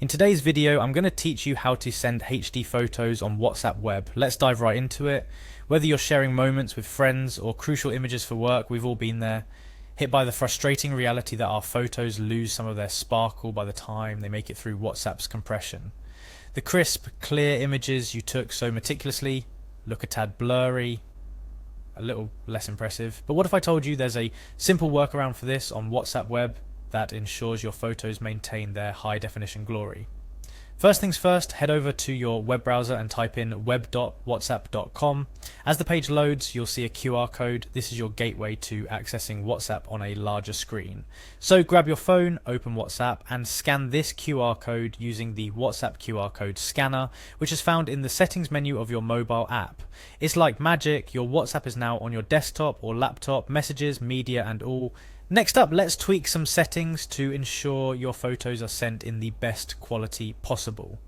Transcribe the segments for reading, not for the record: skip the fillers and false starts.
In today's video, I'm going to teach you how to send HD photos on WhatsApp web. Let's dive right into it. Whether you're sharing moments with friends or crucial images for work, we've all been there, hit by the frustrating reality that our photos lose some of their sparkle by the time they make it through WhatsApp's compression. The crisp, clear images you took so meticulously look a tad blurry, a little less impressive. But what if I told you there's a simple workaround for this on WhatsApp web that ensures your photos maintain their high definition glory? First things first, head over to your web browser and type in web.whatsapp.com. As the page loads, you'll see a QR code. This is your gateway to accessing WhatsApp on a larger screen. So grab your phone, open WhatsApp, and scan this QR code using the WhatsApp QR code scanner, which is found in the settings menu of your mobile app. It's like magic, your WhatsApp is now on your desktop or laptop, messages, media, and all. Next up, let's tweak some settings to ensure your photos are sent in the best quality possible.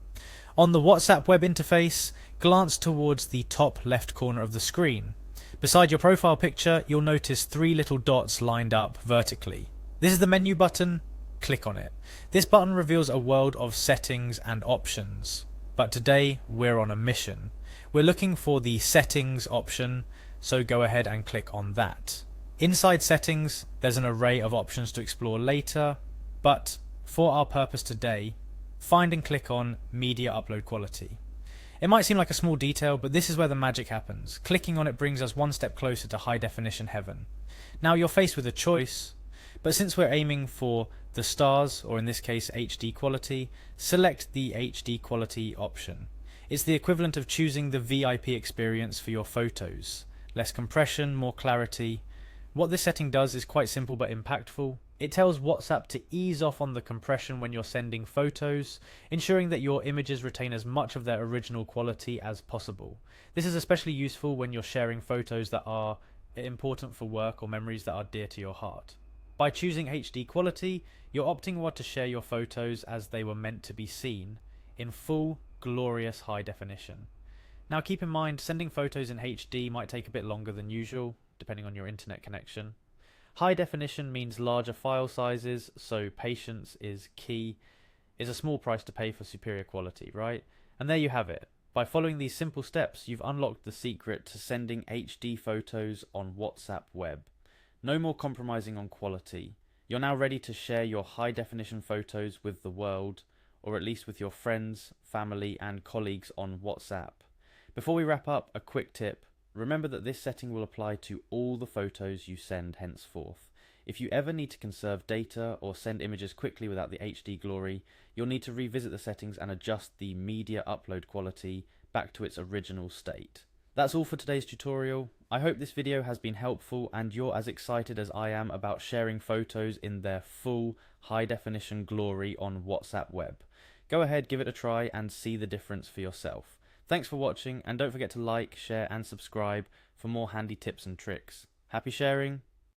On the WhatsApp web interface, glance towards the top left corner of the screen. Beside your profile picture, you'll notice three little dots lined up vertically. This is the menu button. Click on it. This button reveals a world of settings and options. But today, we're on a mission. We're looking for the settings option, so go ahead and click on that. Inside settings, there's an array of options to explore later, but for our purpose today, find and click on Media Upload Quality. It might seem like a small detail, but this is where the magic happens. Clicking on it brings us one step closer to high definition heaven. Now you're faced with a choice, but since we're aiming for the stars, or in this case HD quality, select the HD quality option. It's the equivalent of choosing the VIP experience for your photos. Less compression, more clarity. What this setting does is quite simple but impactful. It tells WhatsApp to ease off on the compression when you're sending photos, ensuring that your images retain as much of their original quality as possible. This is especially useful when you're sharing photos that are important for work or memories that are dear to your heart. By choosing HD quality, you're opting what to share your photos as they were meant to be seen, in full, glorious high definition. Now keep in mind, sending photos in HD might take a bit longer than usual, depending on your internet connection. High definition means larger file sizes, so patience is key. It's a small price to pay for superior quality, right? And there you have it. By following these simple steps, you've unlocked the secret to sending HD photos on WhatsApp web. No more compromising on quality. You're now ready to share your high definition photos with the world, or at least with your friends, family, and colleagues on WhatsApp. Before we wrap up, a quick tip. Remember that this setting will apply to all the photos you send henceforth. If you ever need to conserve data or send images quickly without the HD glory, you'll need to revisit the settings and adjust the media upload quality back to its original state. That's all for today's tutorial. I hope this video has been helpful and you're as excited as I am about sharing photos in their full high definition glory on WhatsApp web. Go ahead, give it a try and see the difference for yourself. Thanks for watching, and don't forget to like, share and subscribe for more handy tips and tricks. Happy sharing!